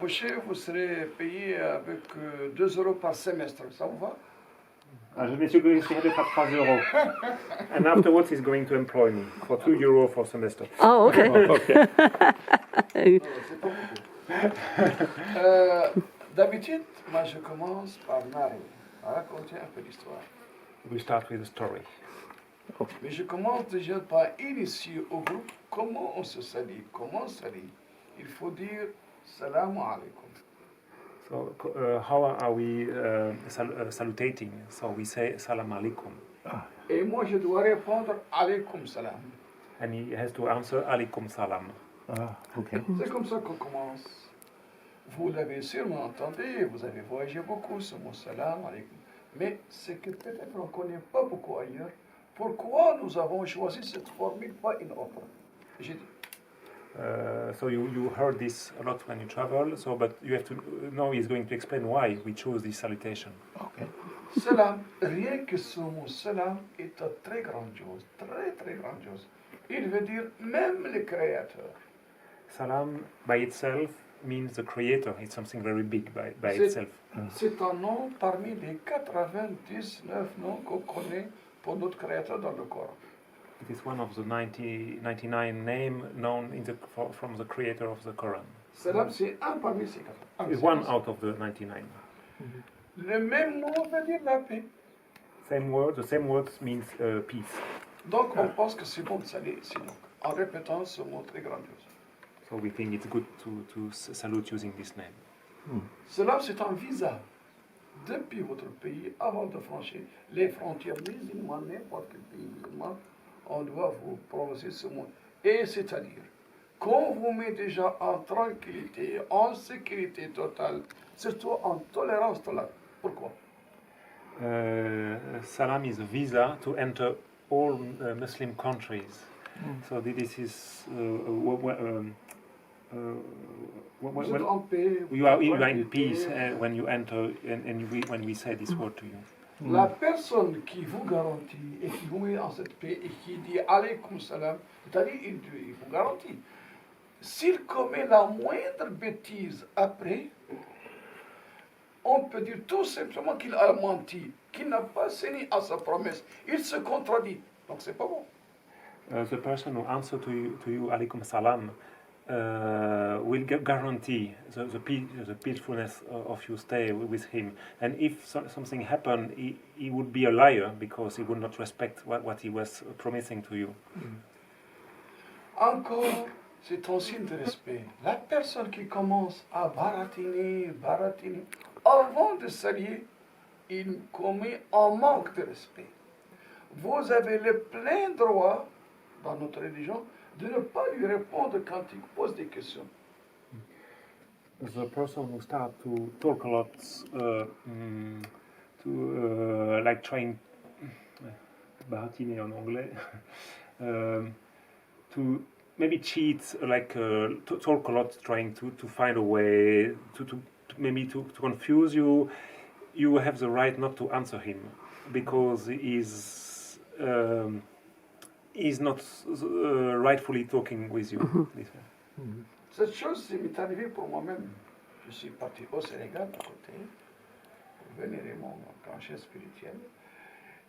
Vous serez payé avec 2 € par semestre, ça vous va? Je vais going to have it at 3 euros. And afterwards he's going to employ me for 2 euros for semester. Oh, okay. Okay. Non, c'est pas beaucoup. D'habitude, moi je commence par narrer, à raconter un peu l'histoire. We start with a story. Mais je commence déjà par initier au groupe comment on se salue, comment on salue. Il faut dire salam alaikum. So how are we salutating? So we say salam alaikum. Et moi je dois répondre alaikum salam. And he has to answer alaikum salam. Okay. C'est comme ça qu'on commence. Vous l'avez sûrement entendu, vous avez voyagé beaucoup sur mon salam alaikum. Mais c'est que peut-être on ne connaît pas beaucoup ailleurs. Pourquoi nous avons choisi cette formule, pas une autre? J'ai dit. So you heard this a lot when you travel. So, but you have to now he's going to explain why we chose this salutation. Okay. Salam, rien que ce mot salam est très grandiose, très grandiose. Il veut dire même le créateur. Salam by itself means the creator. It's something very big by itself. C'est un nom parmi les 99 noms qu'on connaît pour notre créateur dans le Coran. It is one of the 99 names known from the creator of the Quran. Salam, c'est un parmi ces 99. It's one out of the 99. Le même mot veut dire la paix. The same word means peace. Donc on pense que c'est bon de saluer ici, donc, en répétant ce mot très grandiose. So we think it's good to salute using this name. Salam, c'est un visa depuis votre pays avant de franchir les frontières musulmanes, n'importe quel pays musulman. On doit vous prononcer ce mot. Et c'est-à-dire qu'on vous met déjà en tranquillité, en sécurité totale, surtout en tolérance totale. Pourquoi? Salam is a visa to enter all Muslim countries. So this is Vous êtes en paix, you are in peace when you enter when we say this word to you. La personne qui vous garantit et qui vous met en cette paix et qui dit alaykoum salam, c'est-à-dire il vous garantit. S'il commet la moindre bêtise après, on peut dire tout simplement qu'il a menti, qu'il n'a pas signé à sa promesse. Il se contredit. Donc c'est pas bon. The person who answers to you alaykum salam will guarantee the peacefulness of your stay with him. And if something happened, he would be a liar because he would not respect what he was promising to you. Encore, c'est un signe de respect. La personne qui commence à baratiner, avant de saluer, il commet un manque de respect. Vous avez le plein droit, dans notre religion, de ne pas lui répondre quand il pose des questions. The person who starts to talk a lot, like trying, baratiner en anglais, to maybe cheat, like to talk a lot, trying to find a way, to maybe to confuse you, you have the right not to answer him, because he's not rightfully talking with you. Cette chose m'est arrivée pour moi-même. Je suis parti au Sénégal à côté pour vénérer mon grand chef spirituel.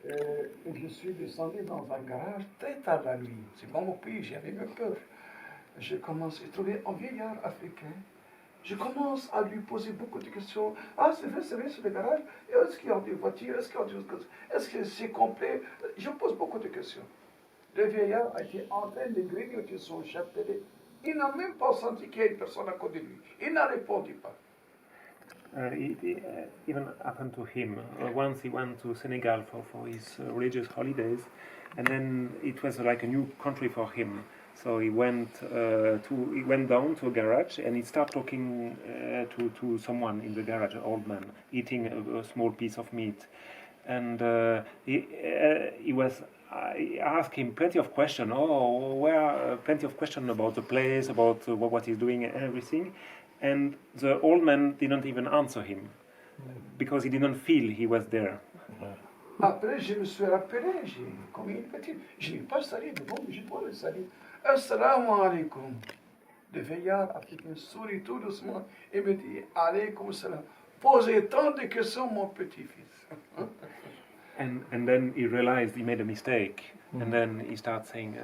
Et je suis descendu dans un garage très tard la nuit. C'est pas mon pays, j'avais même peur. Je commence à trouver un vieillard africain. Je commence à lui poser beaucoup de questions. Ah, c'est vrai, c'est le garage. Est-ce qu'il y a des voitures? Est-ce que c'est complet? Je pose beaucoup de questions. Le vieillard a été en train de grignoter son chapelet. Il n'a même pas senti qu'il y a une personne à côté de lui. Il n'a répondu pas. It even happened to him. Once he went to Senegal for his religious holidays, and then it was like a new country for him. So he went down to a garage and he started talking to someone in the garage, an old man, eating a small piece of meat, and I asked him plenty of questions. Plenty of questions about the place, about what he's doing, and everything. And the old man didn't even answer him because he didn't feel he was there. Après, je me suis rappelé, j'ai commis une petite. Je n'ai pas salué, mais bon, je dois le saluer. Assalamu alaikum. de veillard africain sourit tout doucement et me dit, allez comme cela, posez tant de questions, mon petit-fils. And then he realized he made a mistake, and then he started saying,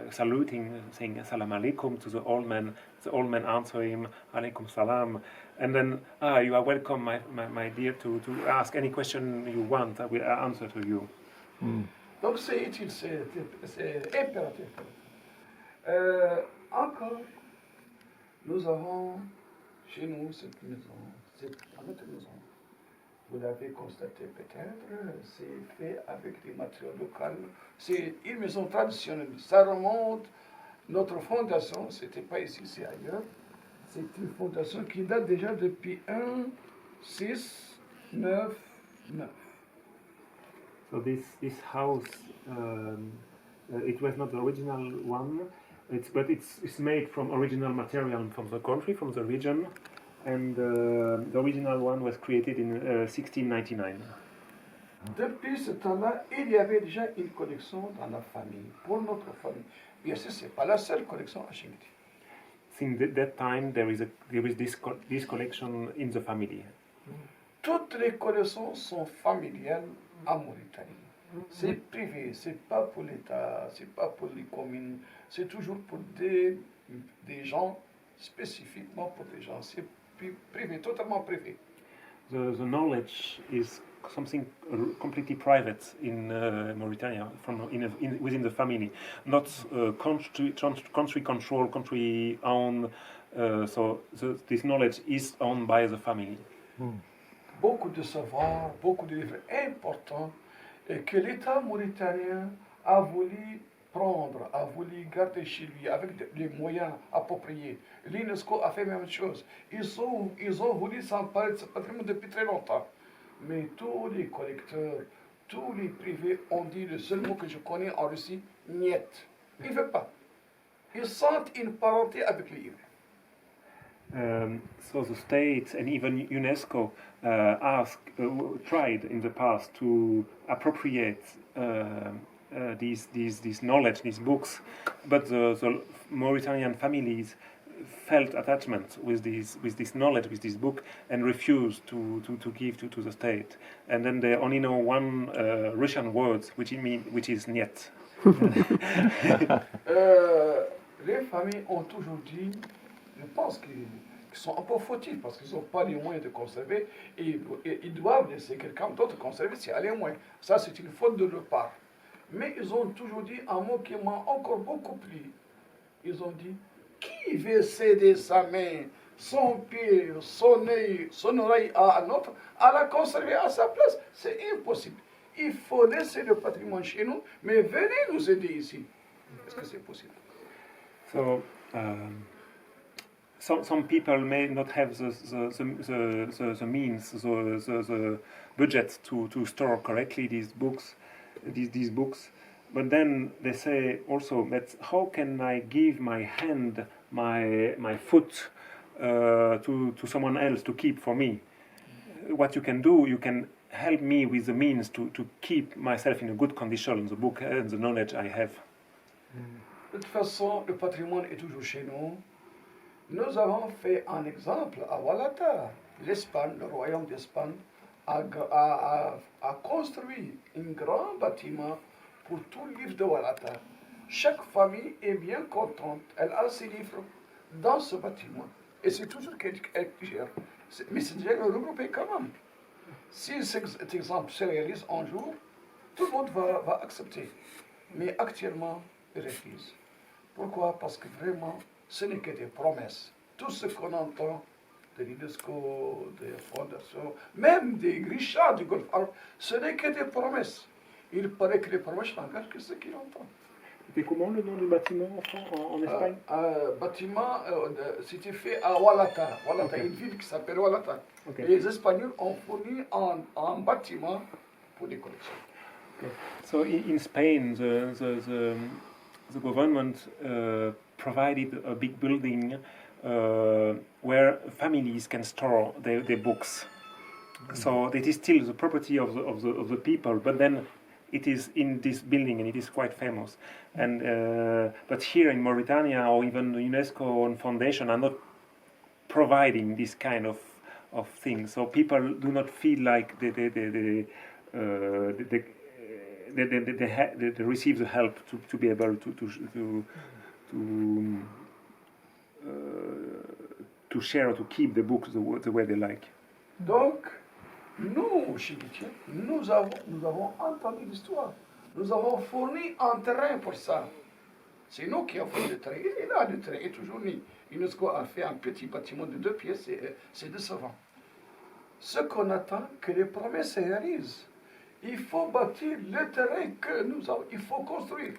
saluting, saying "Assalamu alaikum" to the old man. The old man answered him, "Alaikum salam," and then, you are welcome, my dear, to ask any question you want. I will answer to you. Donc c'est utile, c'est impératif. Encore, nous avons chez nous cette maison, c'est notre maison. Vous l'avez constaté peut-être, c'est fait avec des matériaux locaux. C'est une maison traditionnelle. Ça remonte, notre fondation, c'était pas ici, c'est ailleurs. C'est une fondation qui date déjà depuis 1699. So this house, it was not the original one, but it's made from original material from the country, from the region. And the original one was created in 1699. Depuis ce temps-là, il y avait déjà une collection dans la famille, pour notre famille. Bien sûr, ce n'est pas la seule collection à Chinguetti. Since that time, there is this collection in the family. Toutes les collections sont familiales en Mauritanie. C'est privé, c'est pas pour l'État, c'est pas pour les communes, c'est toujours pour des gens, spécifiquement pour des gens. C'est privé, totalement privé. The knowledge is something completely private in Mauritania, within the family, not country control, country owned. So this knowledge is owned by the family. Beaucoup de savoirs, beaucoup de livres importants que l'État mauritanien a voulu prendre, a voulu garder chez lui avec les moyens appropriés. L'UNESCO a fait la même chose. Ils ont voulu s'emparer de ce patrimoine depuis très longtemps. Mais tous les collecteurs, tous les privés ont dit le seul mot que je connais en Russie, niet. Ils ne veulent pas. Ils sentent une parenté avec les livres. So the state and even UNESCO tried in the past to appropriate this knowledge, these books, but the Mauritanian families felt attachment with this knowledge, with this book, and refused to give to the state. And then they only know one Russian word, which is niet. Les familles ont toujours dit, je pense qu'ils sont un peu fautifs parce qu'ils n'ont pas les moyens de conserver et ils doivent laisser quelqu'un d'autre conserver s'il y a les moyens. Ça, c'est une faute de leur part. Mais ils ont toujours dit un mot qui m'a encore beaucoup plu. Ils ont dit, qui veut céder sa main, son pied, son œil, son oreille à un autre, à la conserver à sa place? C'est impossible. Il faut laisser le patrimoine chez nous, mais venez nous aider ici. Est-ce que c'est possible? So, some people may not have the means, the budget to store correctly these books, but then they say also that how can I give my hand, my foot to someone else to keep for me? What you can do, you can help me with the means to keep myself in a good condition, the book and the knowledge I have. De toute façon, le patrimoine est toujours chez nous. Nous avons fait un exemple à Wallata. L'Espagne, le royaume d'Espagne, a construit un grand bâtiment pour tout le livre de Wallata. Chaque famille est bien contente. Elle a ses livres dans ce bâtiment. Et c'est toujours qu'elle gère. Mais c'est déjà regroupé quand même. Si cet exemple se réalise un jour, tout le monde va accepter. Mais actuellement, ils refusent. Pourquoi? Parce que vraiment, ce n'est que des promesses. Tout ce qu'on entend de l'UNESCO, des fondations, même des Richards du Golfe, ce n'est que des promesses. Il paraît que les promesses n'engagent que ceux qui l'entendent. C'était comment le nom du bâtiment en Espagne? Bâtiment, c'était fait à Wallata. Wallata, okay. Une ville qui s'appelle Wallata. Okay. Les Espagnols ont fourni un bâtiment pour les collections. Okay. So in Spain, the government provided a big building where families can store their books. So it is still the property of the people, but then it is in this building, and it is quite famous. And but here in Mauritania, or even the UNESCO and foundation are not providing this kind of things, so people do not feel like they receive the help to be able to share, to keep the books the way they like. Donc, nous, Chinguetti, nous avons entendu l'histoire. Nous avons fourni un terrain pour ça. C'est nous qui avons fait le terrain. Et là, le terrain est toujours mis. UNESCO a fait un petit bâtiment de 2 pièces, c'est décevant. Ce qu'on attend, que les promesses se réalisent. Il faut bâtir le terrain que nous avons, il faut construire.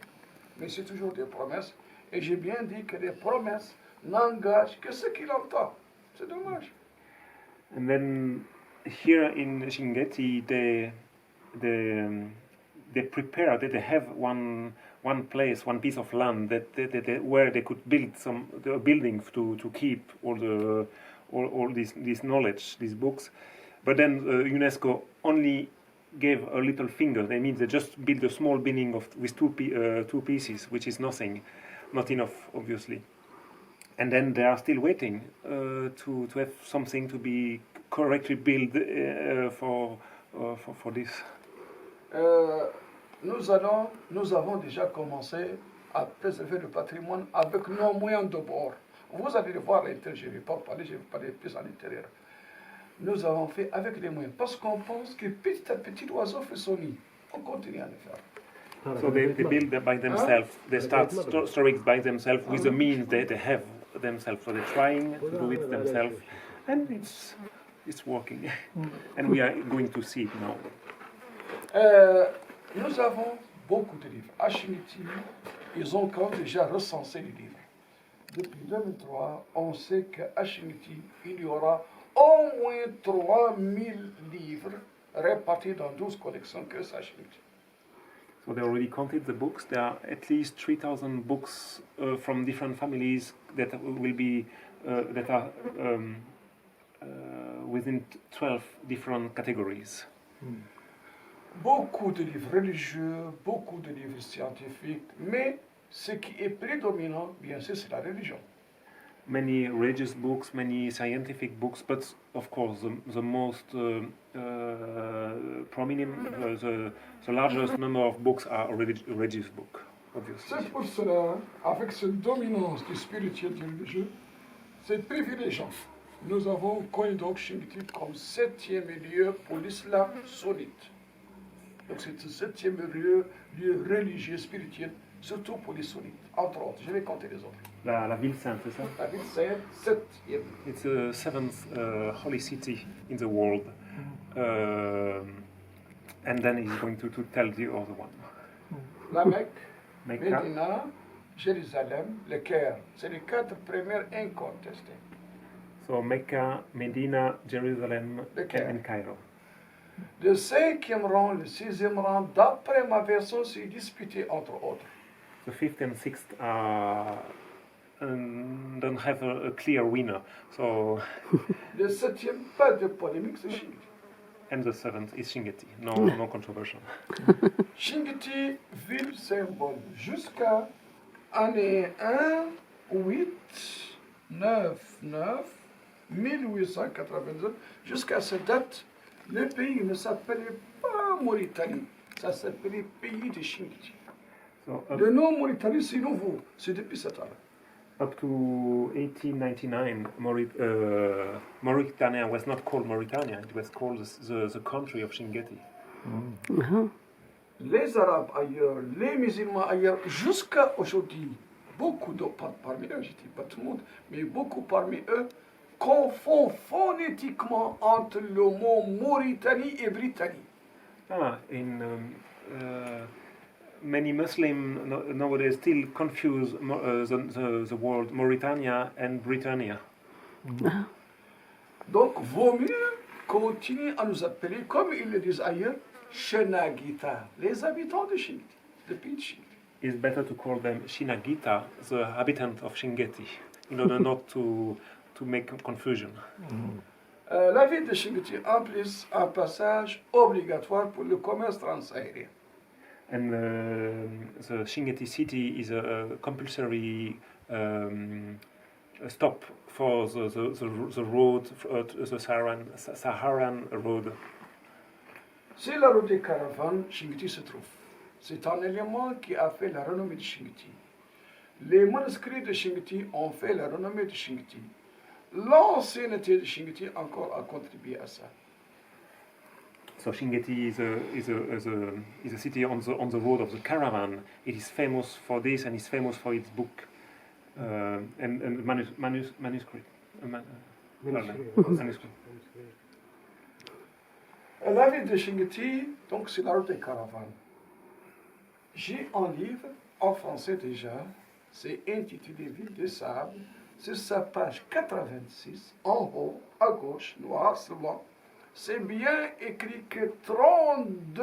Mais c'est toujours des promesses. Et j'ai bien dit que les promesses n'engagent que ce qu'il entend. C'est dommage. And then here in Chinguetti, they prepare, they have one place, one piece of land where they could build the building to keep all this knowledge, these books. But then UNESCO only gave a little finger. That means they just built a small building with two pieces, which is nothing, not enough, obviously. And then they are still waiting to have something to be correctly built for this. Nous avons déjà commencé à préserver le patrimoine avec nos moyens de bord. Vous allez le voir à l'intérieur, je ne vais pas parler, je vais parler plus à l'intérieur. Nous avons fait avec les moyens, parce qu'on pense que petit à petit l'oiseau fait son nid. On continue à le faire. So they build that by themselves. They start stories by themselves with the means they have themselves. So they're trying to do it themselves, and it's working. And we are going to see it now. Nous avons beaucoup de livres. À Chinguetti, ils ont quand même déjà recensé les livres. Depuis 2003, on sait qu'à Chinguetti, il y aura au moins 3000 livres répartis dans 12 collections que ça Chinguetti. So they already counted the books. There are at least 3,000 books from different families that will be that are within 12 different categories. Beaucoup de livres religieux, beaucoup de livres scientifiques, mais ce qui est prédominant, bien sûr, c'est la religion. Many religious books, many scientific books, but of course the most prominent, the largest number of books are religious books, obviously. C'est pour cela, avec cette dominance du spirituel et du religieux, c'est privilégiant. Nous avons connu donc Chinguetti comme 7e lieu pour l'islam sunnite. Donc c'est le 7e lieu religieux, spirituel, surtout pour les sunnites, entre autres. Je vais compter les autres. La ville sainte, c'est ça? La ville sainte, 7e. It's the 7th holy city in the world. And then he's going to tell the other one. La Mecque, Mecca, Médina, Jérusalem, le Caire. C'est les 4 premières incontestées. so Mecca, Medina, Jerusalem, Le Caire. and Cairo. Le 5e rang, le 6e rang, d'après ma version, c'est disputé entre autres. The 5th and 6th don't have a clear winner. So, Le 7e, pas de polémique, c'est Chinguetti. and the 7th is Chinguetti. No controversial. Chinguetti, ville symbole, jusqu'à année 1899, jusqu'à cette date, le pays ne s'appelait pas Mauritanie, ça s'appelait pays de Chinguetti. So Le nom Mauritanie, c'est nouveau, c'est depuis cette année. up to 1899, Mauritania was not called Mauritania. It was called the country of Chinguetti. Les Arabes ailleurs, les musulmans ailleurs, jusqu'à aujourd'hui, beaucoup de parmi eux, je ne dis pas tout le monde, mais beaucoup parmi eux, confondent phonétiquement entre le mot Mauritanie et Britannie. Many Muslims nowadays still confuse the word Mauritania and Britannia. Donc, vaut mieux continuer à nous appeler, comme ils le disent ailleurs, Chinagita, les habitants de Chinguetti, le pays de Chinguetti. It's better to call them Shinagita, the habitant of Chinguetti, in order not to make confusion. La ville de Chinguetti, en plus, un passage obligatoire pour le commerce transaérien. And the Chinguetti city is a compulsory stop for the road, the Saharan road. C'est la route des caravanes, Chinguetti se trouve. C'est un élément qui a fait la renommée de Chinguetti. Les manuscrits de Chinguetti ont fait la renommée de Chinguetti. L'ancienneté de Chinguetti encore a contribué à ça. So Chinguetti is a city on the road of the caravan. It is famous for this, and is famous for its book and manuscript. Manuscript. La ville de Chinguetti, donc c'est la route des caravanes. J'ai un livre en français déjà, c'est intitulé Ville de sable, sur sa page 86, en haut, à gauche, noir sur blanc. C'est bien écrit que 32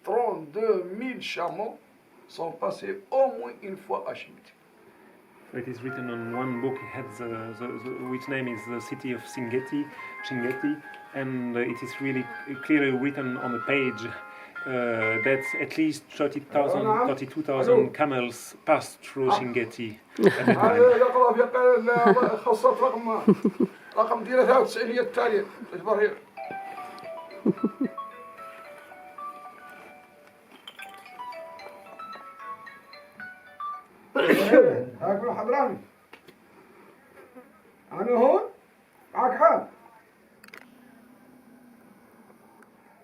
000 chameaux sont passés au moins une fois à Chinguetti. So it is written on one book. It has which name is the city of Chinguetti, and it is really clearly written on the page that at least 32,000 camels passed through Chinguetti at the time. رقم ديال 93 هي التالي اجبر هي هاكل حضراني انا هون معك حال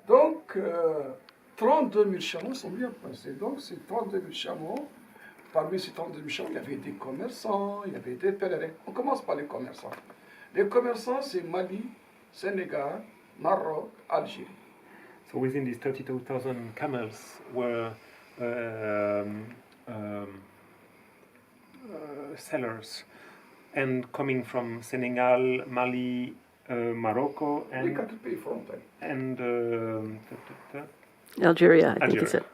donc 32 000 chameaux sont bien passés donc c'est 32 000 chameaux. Parmi ces 32 000 chameaux il y avait des commerçants, il y avait des pèlerins. On commence par les commerçants. Les commerçants, c'est Mali, Sénégal, Maroc, Algérie. So within these 32,000 camels were sellers, and coming from Senegal, Mali, Morocco, Les 4 pays frontaliers. and Algeria, I think he said.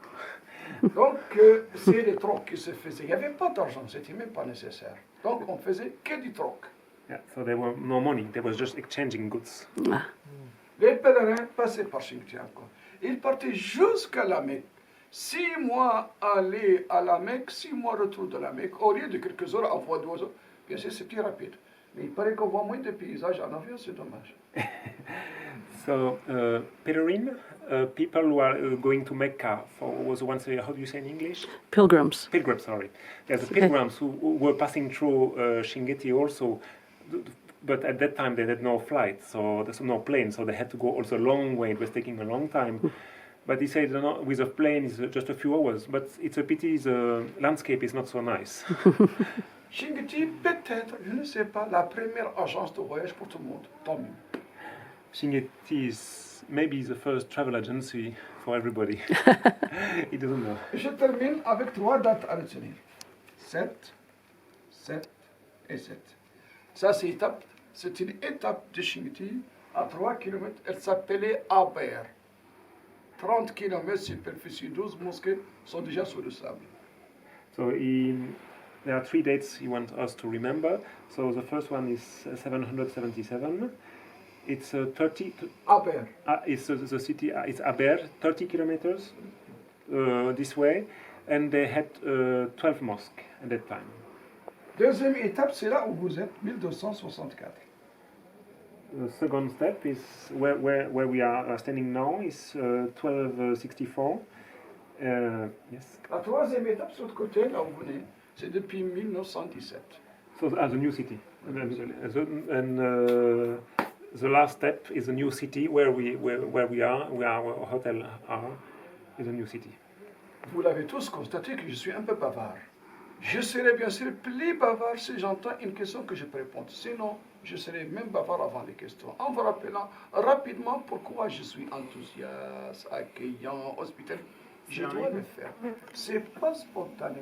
Donc, c'est les trocs qui se faisaient. Il n'y avait pas d'argent, c'était même pas nécessaire. Donc, on faisait que du troc. yeah, so there were no money. They was just exchanging goods. Ah. Les pèlerins passaient par Chinguetti encore. Ils partaient jusqu'à la Mecque. 6 mois aller à la Mecque, 6 mois retour de la Mecque, au lieu de quelques heures en voie d'oiseau. Bien sûr, c'est plus rapide. Mais il paraît qu'on voit moins de paysages en avion, c'est dommage. So, Pelerin, people who are going to Mecca for was once how do you say in English? Pilgrims. Pilgrims, sorry. There's the Okay. pilgrims who were passing through Chinguetti also, but at that time they had no flight, so there's no plane, so they had to go also a long way. It was taking a long time. But he said no, with a plane it's just a few hours, but it's a pity the landscape is not so nice. Chinguetti, peut-être, je ne sais pas, la première agence de voyage pour tout le monde. Tant mieux. Chinguetti is maybe the first travel agency for everybody. He doesn't know. Je termine avec 3 dates à retenir. 7, 7 et 7. Ça, c'est une étape de Chinguetti à 3 km. Elle s'appelait Habott. 30 km superficie, 12 mosquées sont déjà sous le sable. So there are 3 dates he wants us to remember. So the first one is 777. It's 30. Habott. It's the city. It's Aber, 30 kilometers this way, and they had 12 mosques at that time. Deuxième étape, c'est là où vous êtes, 1264. The second step is where we are standing now is 1264. Yes. La troisième étape, sur l'autre côté, là où vous venez, c'est depuis 1917. So the new city, and the last step is a new city where we are, where our hotel are, is a new city. Vous l'avez tous constaté que je suis un peu bavard. Je serai bien sûr plus bavard si j'entends une question que je peux répondre. Sinon, je serai même bavard avant les questions. En vous rappelant rapidement pourquoi je suis enthousiaste, accueillant, hospitalier. Je dois le faire. C'est pas spontané.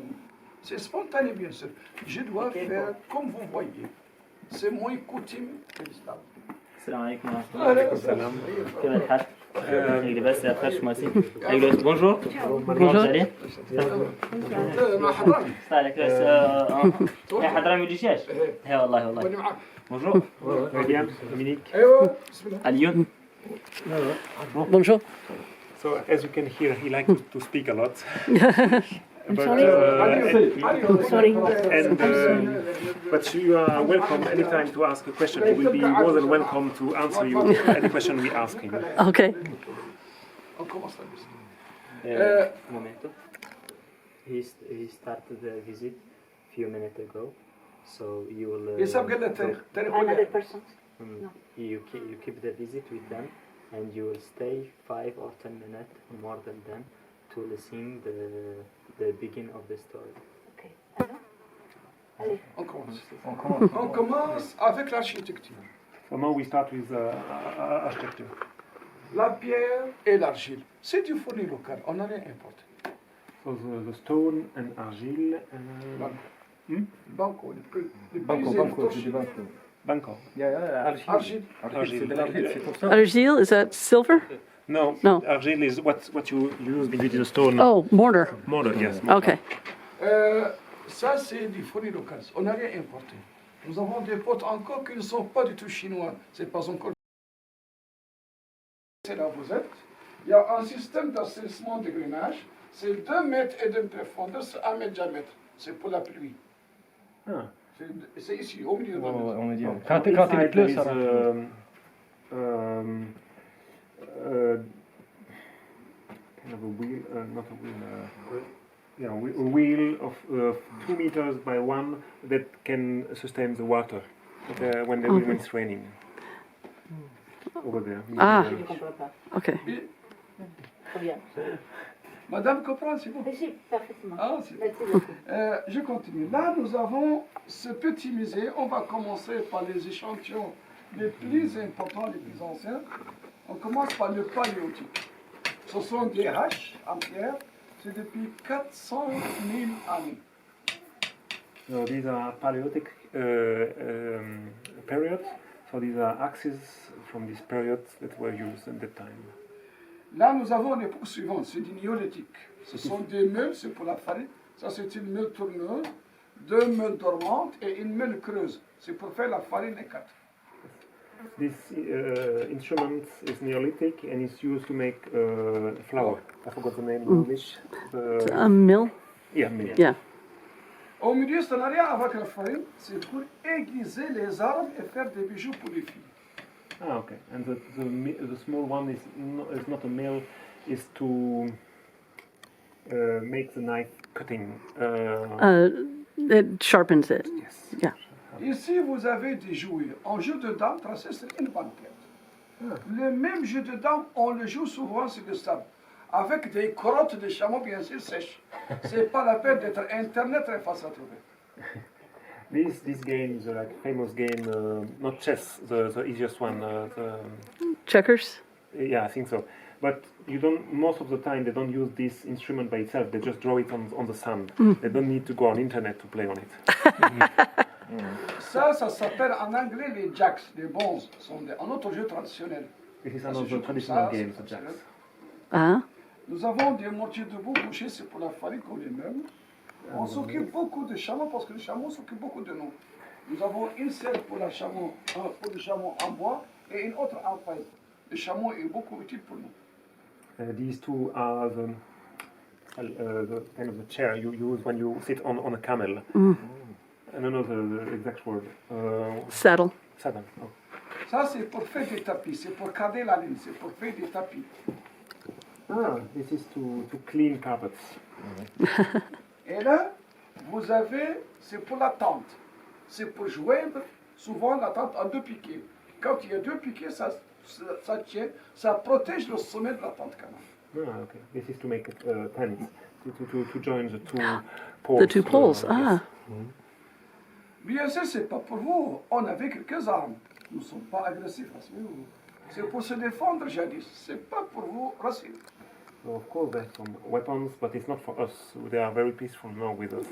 C'est spontané, bien sûr. Je dois faire comme vous voyez. C'est moins coutume que l'islam. السلام عليكم ورحمة الله. كيف الحال؟ لباس فريش ماسي. Bonjour. Bonjour. مع حضرتك. صالح يا حضرامي الدجاج. هي والله وأنا معك. Bonjour. William, Dominique. ايوه بسم الله. اليوم. Bonjour. So as you can hear, he likes to speak a lot. But, Sorry. But you are welcome anytime to ask a question. He will be more than welcome to answer you any question we ask him. Okay. On commence la visite. Momento. He started the visit a few minutes ago, so you will. يساب قال له Another person. You keep the visit with them, and you will stay 5 or 10 minutes more than them to listen the beginning of the story. Okay. Alors? Allez. On commence. On commence avec l'architecture. So now we start with architecture. La pierre et l'argile. C'est du fourni local, on n'a rien importé. So the stone and argile. Banco, Banco. argile. Argile, is that silver? No, No. argile is what you use with the stone. Oh, mortar. Mortar, yes. Mortar. Okay. Ça, c'est du fourni local, on n'a rien importé. Nous avons des potes encore qui ne sont pas du tout chinois, c'est pas encore. C'est là où vous êtes. Il y a un système d'assainissement de grainage, c'est 2 mètres et demi de profondeur, c'est 1 mètre de diamètre. C'est pour la pluie. Ah. C'est ici, au milieu de la maison. On est dit. Quand il pleut, ça kind of a wheel, not a wheel, a wheel of 2 meters by 1 that can sustain the water when it's raining. Over there. Ah. Je ne comprends pas. Okay. Très bien. Madame comprend, c'est bon. Oui, parfaitement. Ah, c'est bon. Merci beaucoup. Je continue. Là, nous avons ce petit musée. On va commencer par les échantillons les plus importants, les plus anciens. On commence par le paléolithique. Ce sont des haches en pierre. C'est depuis 400 000 années. So these are Paleolithic periods. So these are axes from this period that were used at that time. Là, nous avons l'époque suivante. C'est du néolithique. Ce sont des meules, c'est pour la farine. Ça, c'est une meule tourneuse, 2 meules dormantes et une meule creuse. C'est pour faire la farine et 4. This instrument is Neolithic and it's used to make flour. I forgot the name in English. A mill? Yeah, mill. Yeah. Au milieu, ça n'a rien à voir avec la farine. C'est pour aiguiser les arbres et faire des bijoux pour les filles. Ah, okay. And the small one is not a mill, is to make the knife cutting. It sharpens it. Yes. Yeah. Ici, vous avez des jouets. En jeu de dames, tracé sur une banquette. Le même jeu de dames, on le joue souvent sur le sable. Avec des crottes de chameau, bien sûr, sèches. C'est pas la peine d'être Internet très facile à trouver. This game is like famous game, not chess, the easiest one. Checkers? Yeah, I think so. But you don't. Most of the time, they don't use this instrument by itself. They just draw it on the sand. They don't need to go on internet to play on it. Ça s'appelle en anglais les jacks, les bonzes. Sont un autre jeu traditionnel. This is Ça se another joue comme traditional ça, game, c'est the jacks. Ah. Nous avons des mortiers debout bouchés, c'est pour la farine comme les meubles. On s'occupe beaucoup de chameaux parce que le chameau s'occupe beaucoup de nous. Nous avons une selle pour le chameau en bois et une autre en paille. Le chameau est beaucoup utile pour nous. These two are the kind of the chair you use when you sit on a camel. I don't know the exact word. Saddle. Saddle. Oh. Ça, c'est pour faire des tapis, c'est pour cader la ligne, c'est pour faire des tapis. Ah, this is to clean carpets. Et là, vous avez, c'est pour la tente. C'est pour joindre souvent la tente en 2 piquets. Quand il y a 2 piquets, ça tient, ça protège le sommet de la tente quand même. Ah, okay. This is to make it tents, to join the two poles. The 2 poles. Ah. Yes. Bien sûr, c'est pas pour vous. On avait quelques armes. Nous ne sommes pas agressifs, rassurez-vous. C'est pour se défendre jadis. C'est pas pour vous, rassurez-vous. So of course, there's some weapons, but it's not for us. They are very peaceful now with us.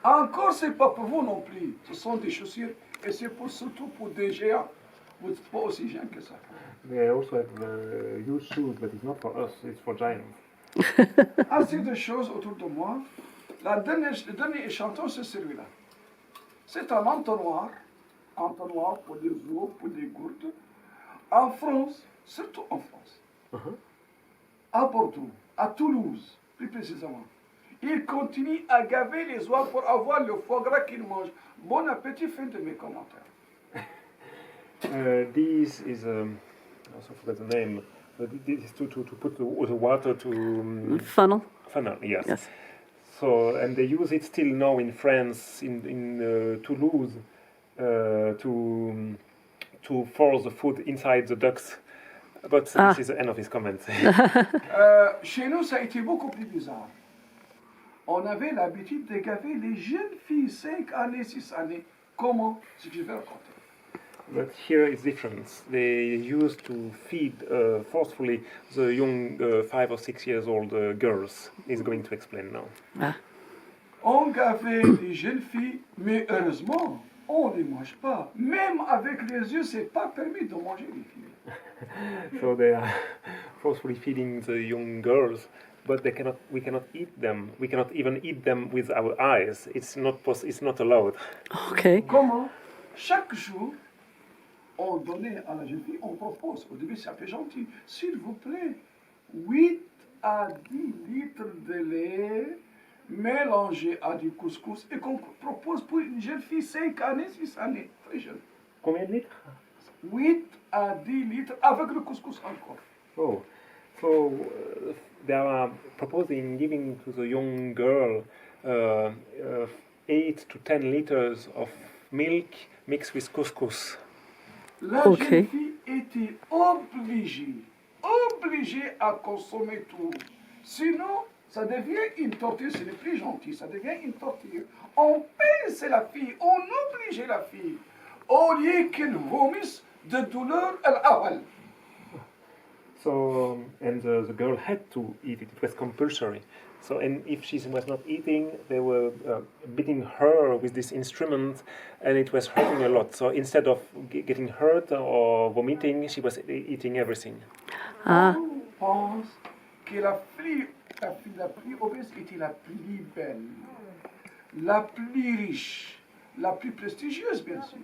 Encore, c'est pas pour vous non plus. Ce sont des chaussures et c'est surtout pour des géants. Vous n'êtes pas aussi géants que ça. They also have huge shoes, but it's not for us. It's for giants. Assez de choses autour de moi. Le dernier échantillon, c'est celui-là. C'est un entonnoir pour des eaux, pour des gourdes. En France, surtout en France. à Bordeaux, à Toulouse, plus précisément. Il continue à gaver les oies pour avoir le foie gras qu'il mange. Bon appétit, fin de mes commentaires. This is, I also forgot the name. This is to put the water to Funnel. funnel, yes. Yes. So, and they use it still now in France, in Toulouse, to force the food inside the ducks. But this is the end of his comments. Chez nous, ça a été beaucoup plus bizarre. On avait l'habitude de gaver les jeunes filles 5 années, 6 années. Comment? C'est ce que je vais raconter. But here it's different. They used to feed forcefully the young 5 or 6 years old girls. He's going to explain now. Ah. On gavait les jeunes filles, mais heureusement, on ne les mange pas. Même avec les yeux, c'est pas permis de manger les filles. So they are forcefully feeding the young girls, but we cannot eat them. We cannot even eat them with our eyes. It's not allowed. Okay. Comment? Chaque jour, on donnait à la jeune fille, on propose. Au début, c'est un peu gentil. S'il vous plaît, 8 à 10 litres de lait mélangé à du couscous et qu'on propose pour une jeune fille 5 années, 6 années, très jeune. Combien de litres? 8 à 10 litres avec le couscous encore. Oh, so they are proposing giving to the young girl 8 to 10 liters of milk mixed with couscous. La jeune fille était obligée à consommer tout. Sinon, ça devient une torture, ce n'est plus gentil, ça devient une torture. On pince la fille, on oblige la fille, au lieu qu'elle vomisse de douleur, elle avale. So, and the girl had to eat it. It was compulsory. So, and if she was not eating, they were beating her with this instrument, and it was hurting a lot. So, instead of getting hurt or vomiting, she was eating everything. Ah. On pense que la fille la plus obèse était la plus belle, la plus riche, la plus prestigieuse, bien sûr.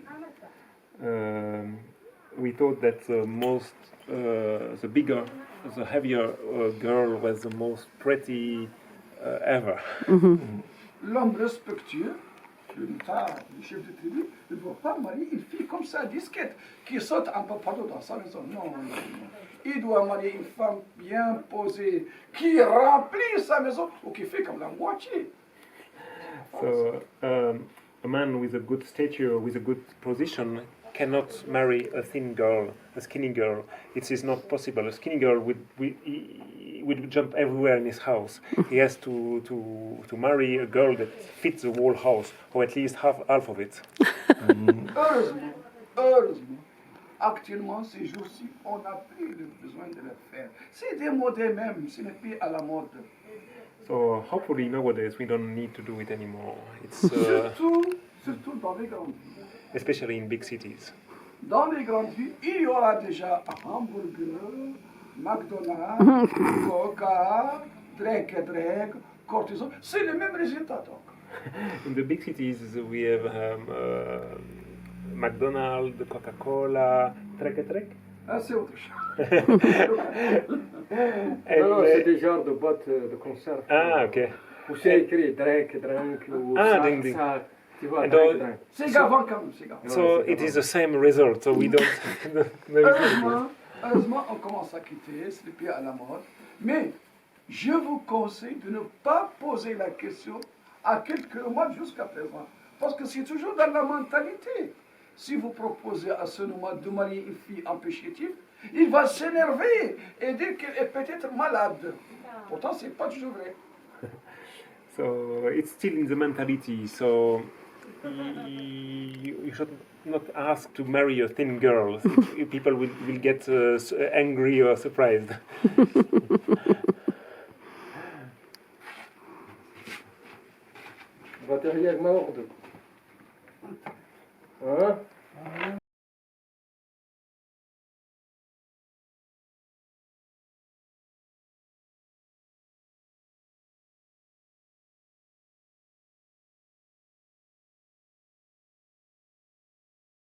We thought that the bigger, the heavier girl was the most pretty ever. L'homme respectueux, le chef de tribu, ne doit pas marier une fille comme ça, disquette, qui saute un papado dans sa maison. Non, non, non. Il doit marier une femme bien posée, qui remplit sa maison, ou qui fait comme la moitié. So, a man with a good stature, with a good position, cannot marry a thin girl, a skinny girl. It is not possible. A skinny girl would jump everywhere in his house. He has to marry a girl that fits the whole house, or at least half of it. Heureusement, actuellement, ces jours-ci, on n'a plus le besoin de le faire. C'est démodé même, ce n'est plus à la mode. So hopefully nowadays we don't need to do it anymore. It's Surtout dans les grandes villes. especially in big cities. Dans les grandes villes, il y aura déjà hamburger, McDonald's, Coca, Drake, cortisone. C'est le même résultat donc. In the big cities we have McDonald's, Coca-Cola, Trek. Ah, c'est autre chose. Non, c'est des genres de boîtes de conserve. Ah, ok. Où c'est écrit drink, ou drink. ça, tu vois, And drink. C'est gavant quand même, c'est gavant. So it is the same result. So we don't. There is no difference. Heureusement, on commence à quitter, c'est plus à la mode. Mais je vous conseille de ne pas poser la question à quelques mois jusqu'à présent. Parce que c'est toujours dans la mentalité. Si vous proposez à ce nomade de marier une fille empêchative, il va s'énerver et dire qu'elle est peut-être malade. Pourtant, ce n'est pas toujours vrai. So it's still in the mentality. So you should not ask to marry a thin girl. People will get angry or surprised. Va derrière ma horde. Hein?